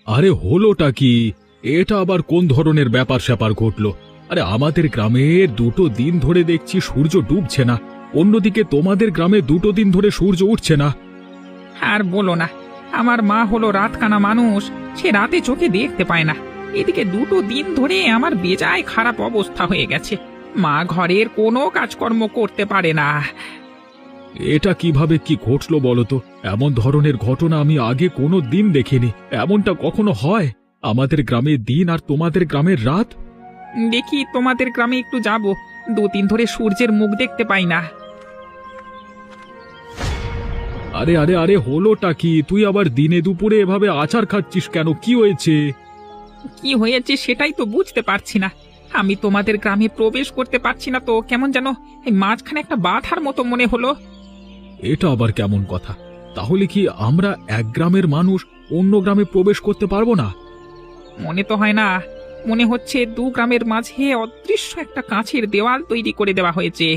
আরে হলোটা কি? এটা আবার কোন ধরনের ব্যাপার স্যাপার ঘটলো? আরে আমাদের গ্রামে 2 দিন ধরে দেখছি সূর্য ডুবছে না, অন্যদিকে তোমাদের গ্রামে 2 দিন ধরে সূর্য উঠছে না। আর বলো না, আমার মা হলো রাতকানা মানুষ, সে রাতে চোখে দেখতে পায় না। এদিকে 2 দিন ধরে আমার বেজায় খারাপ অবস্থা হয়ে গেছে। মা ঘরের কোনো কাজকর্ম করতে পারে না। এটা কিভাবে কি ঘটলো বলো তো? এমন ধরনের ঘটনা আমি আগে কোনো দিন দেখিনি। এমনটা কখনো হয়? আমাদের গ্রামে দিন আর তোমাদের গ্রামের রাত। দেখি তোমাদের গ্রামে একটু যাব, 2 দিন ধরে সূর্যের মুখ দেখতে পাই না। আরে আরে আরে হলোটা কি? তুই আবার দিনে দুপুরে এভাবে আচার খাচ্ছিস কেন? কি হয়েছে? কি হয়েছে সেটাই তো বুঝতে পারছি না। আমি তোমাদের গ্রামে প্রবেশ করতে পারছি না তো, কেমন যেন এই মাঝখানে একটা বাধার মতো মনে হলো। এটা আবার কেমন কথা? তাহলে কি আমরা এক গ্রামের মানুষ অন্য গ্রামে প্রবেশ করতে পারবো না? মনে তো হয় না, মনে হচ্ছে 2 গ্রামের মাঝে অদৃশ্য একটা কাঁচের দেওয়াল তৈরি করে দেওয়া হয়েছে।